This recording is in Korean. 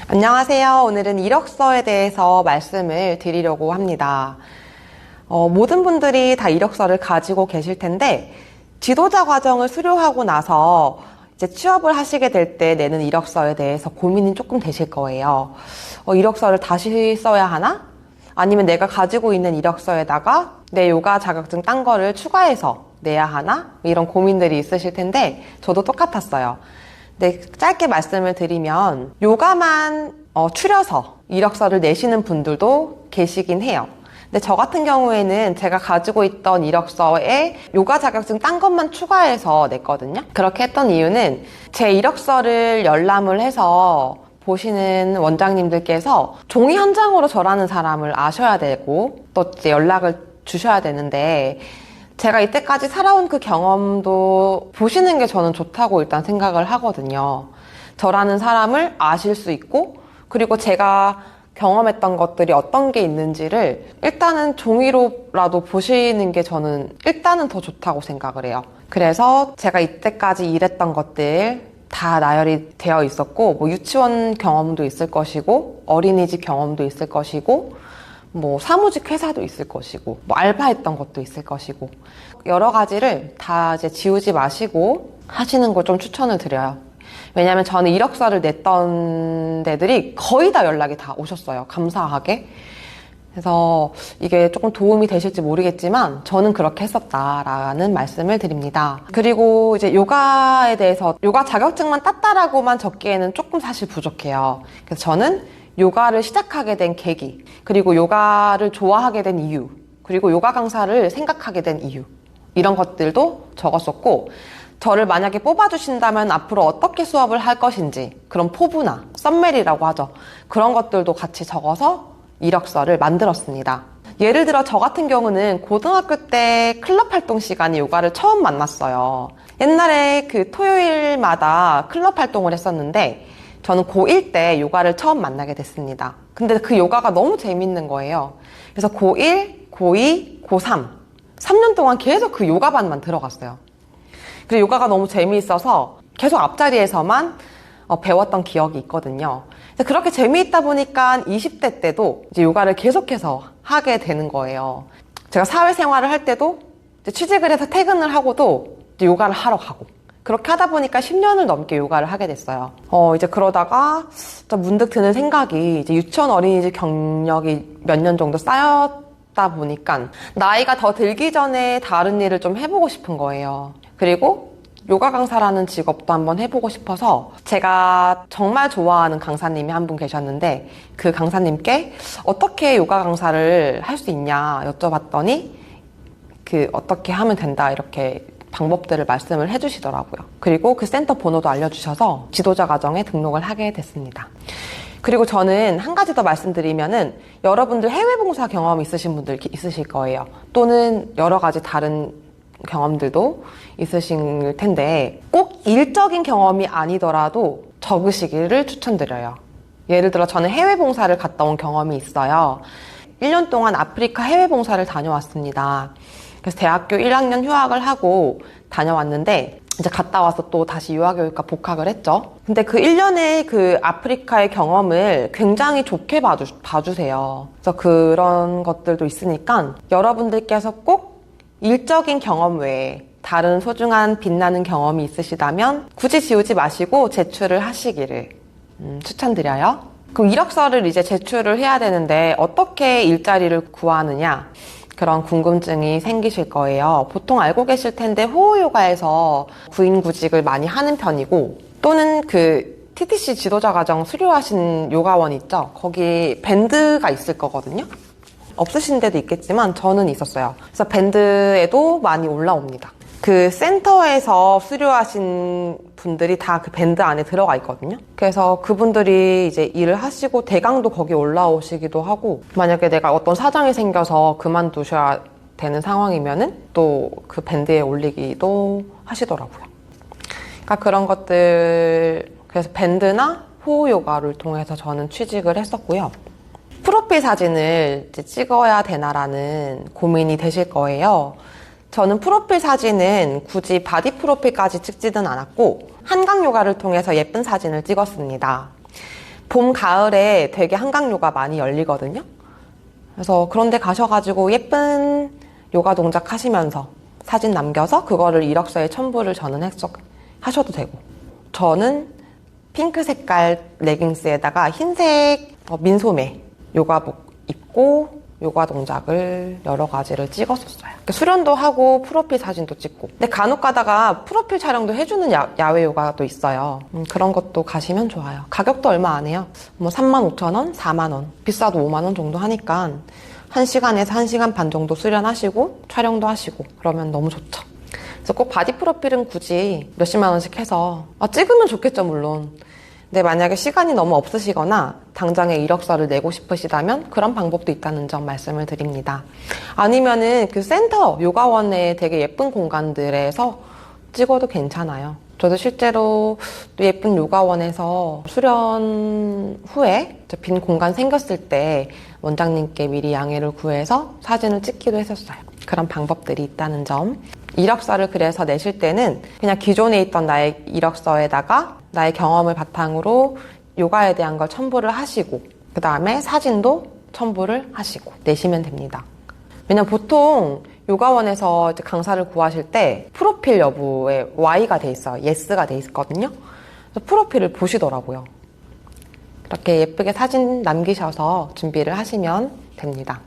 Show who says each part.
Speaker 1: 안녕하세요. 오늘은 이력서에 대해서 말씀을 드리려고 합니다. 모든 분들이 다 이력서를 가지고 계실 텐데 지도자 과정을 수료하고 나서 이제 취업을 하시게 될 때 내는 이력서에 대해서 고민이 조금 되실 거예요. 이력서를 다시 써야 하나? 아니면 내가 가지고 있는 이력서에다가 내 요가 자격증 딴 거를 추가해서 내야 하나? 이런 고민들이 있으실 텐데 저도 똑같았어요. 네, 짧게 말씀을 드리면 요가만 추려서 이력서를 내시는 분들도 계시긴 해요. 근데 저 같은 경우에는 제가 가지고 있던 이력서에 요가 자격증 딴 것만 추가해서 냈거든요. 그렇게 했던 이유는 제 이력서를 열람을 해서 보시는 원장님들께서 종이 한 장으로 저라는 사람을 아셔야 되고 또 이제 연락을 주셔야 되는데 제가 이때까지 살아온 그 경험도 보시는 게 저는 좋다고 일단 생각을 하거든요. 저라는 사람을 아실 수 있고 그리고 제가 경험했던 것들이 어떤 게 있는지를 일단은 종이로라도 보시는 게 저는 일단은 더 좋다고 생각을 해요. 그래서 제가 이때까지 일했던 것들 다 나열이 되어 있었고 뭐 유치원 경험도 있을 것이고 어린이집 경험도 있을 것이고 뭐 사무직 회사도 있을 것이고 뭐 알바했던 것도 있을 것이고 여러 가지를 다 이제 지우지 마시고 하시는 걸 좀 추천을 드려요. 왜냐하면 저는 이력서를 냈던 데들이 거의 다 연락이 다 오셨어요. 감사하게. 그래서 이게 조금 도움이 되실지 모르겠지만 저는 그렇게 했었다라는 말씀을 드립니다. 그리고 이제 요가에 대해서 요가 자격증만 땄다라고만 적기에는 조금 사실 부족해요. 그래서 저는 요가를 시작하게 된 계기, 그리고 요가를 좋아하게 된 이유, 그리고 요가 강사를 생각하게 된 이유 이런 것들도 적었었고 저를 만약에 뽑아주신다면 앞으로 어떻게 수업을 할 것인지 그런 포부나 썸메리라고 하죠. 그런 것들도 같이 적어서 이력서를 만들었습니다. 예를 들어 저 같은 경우는 고등학교 때 클럽 활동 시간에 요가를 처음 만났어요. 옛날에 그 토요일마다 클럽 활동을 했었는데 저는 고1 때 요가를 처음 만나게 됐습니다. 근데 그 요가가 너무 재밌는 거예요. 그래서 고1, 고2, 고3 3년 동안 계속 그 요가반만 들어갔어요. 그리고 요가가 너무 재미있어서 계속 앞자리에서만 배웠던 기억이 있거든요. 그렇게 재미있다 보니까 20대 때도 이제 요가를 계속해서 하게 되는 거예요. 제가 사회생활을 할 때도 이제 취직을 해서 퇴근을 하고도 이제 요가를 하러 가고 그렇게 하다 보니까 10년을 넘게 요가를 하게 됐어요. 이제 그러다가 문득 드는 생각이 이제 유치원 어린이집 경력이 몇 년 정도 쌓였다 보니까 나이가 더 들기 전에 다른 일을 좀 해보고 싶은 거예요. 그리고 요가 강사라는 직업도 한번 해보고 싶어서 제가 정말 좋아하는 강사님이 한 분 계셨는데 그 강사님께 어떻게 요가 강사를 할 수 있냐 여쭤봤더니 어떻게 하면 된다 이렇게 방법들을 말씀을 해주시더라고요. 그리고 그 센터 번호도 알려주셔서 지도자 과정에 등록을 하게 됐습니다. 그리고 저는 한 가지 더 말씀드리면은 여러분들 해외 봉사 경험 있으신 분들 있으실 거예요. 또는 여러 가지 다른 경험들도 있으실 텐데 꼭 일적인 경험이 아니더라도 적으시기를 추천드려요. 예를 들어 저는 해외 봉사를 갔다 온 경험이 있어요. 1년 동안 아프리카 해외 봉사를 다녀왔습니다. 그래서 대학교 1학년 휴학을 하고 다녀왔는데 이제 갔다 와서 또 다시 유아교육과 복학을 했죠. 근데 그 1년의 그 아프리카의 경험을 굉장히 좋게 봐주세요. 그래서 그런 것들도 있으니까 여러분들께서 꼭 일적인 경험 외에 다른 소중한 빛나는 경험이 있으시다면 굳이 지우지 마시고 제출을 하시기를 추천드려요. 그럼 이력서를 이제 제출을 해야 되는데 어떻게 일자리를 구하느냐 그런 궁금증이 생기실 거예요. 보통 알고 계실 텐데 호흡요가에서 구인구직을 많이 하는 편이고 또는 그 TTC 지도자 과정 수료하신 요가원 있죠? 거기 밴드가 있을 거거든요. 없으신 데도 있겠지만 저는 있었어요. 그래서 밴드에도 많이 올라옵니다. 그 센터에서 수료하신 분들이 다 그 밴드 안에 들어가 있거든요. 그래서 그분들이 이제 일을 하시고 대강도 거기 올라오시기도 하고 만약에 내가 어떤 사정이 생겨서 그만두셔야 되는 상황이면은 또 그 밴드에 올리기도 하시더라고요. 그러니까 그런 것들 그래서 밴드나 호흡 요가를 통해서 저는 취직을 했었고요. 프로필 사진을 이제 찍어야 되나라는 고민이 되실 거예요. 저는 프로필 사진은 굳이 바디 프로필까지 찍지는 않았고 한강 요가를 통해서 예쁜 사진을 찍었습니다. 봄, 가을에 되게 한강 요가 많이 열리거든요. 그래서 그런 데 가셔가지고 예쁜 요가 동작 하시면서 사진 남겨서 그거를 이력서에 첨부를 저는 하셔도 되고, 저는 핑크 색깔 레깅스에다가 흰색 민소매 요가복 입고 요가 동작을 여러 가지를 찍었었어요. 수련도 하고 프로필 사진도 찍고. 근데 간혹 가다가 프로필 촬영도 해주는 야외 요가도 있어요. 그런 것도 가시면 좋아요. 가격도 얼마 안 해요. 뭐 35,000원, 4만원. 비싸도 5만원 정도 하니까 1시간에서 1시간 반 정도 수련하시고 촬영도 하시고 그러면 너무 좋죠. 그래서 꼭 바디 프로필은 굳이 몇십만 원씩 해서 찍으면 좋겠죠, 물론. 근데 만약에 시간이 너무 없으시거나 당장에 이력서를 내고 싶으시다면 그런 방법도 있다는 점 말씀을 드립니다. 아니면은 그 센터, 요가원에 되게 예쁜 공간들에서 찍어도 괜찮아요. 저도 실제로 또 예쁜 요가원에서 수련 후에 빈 공간 생겼을 때 원장님께 미리 양해를 구해서 사진을 찍기도 했었어요. 그런 방법들이 있다는 점. 이력서를 그래서 내실 때는 그냥 기존에 있던 나의 이력서에다가 나의 경험을 바탕으로 요가에 대한 걸 첨부를 하시고 그 다음에 사진도 첨부를 하시고 내시면 됩니다. 왜냐면 보통 요가원에서 이제 강사를 구하실 때 프로필 여부에 Y가 돼 있어요. Yes가 돼 있거든요. 그래서 프로필을 보시더라고요. 그렇게 예쁘게 사진 남기셔서 준비를 하시면 됩니다.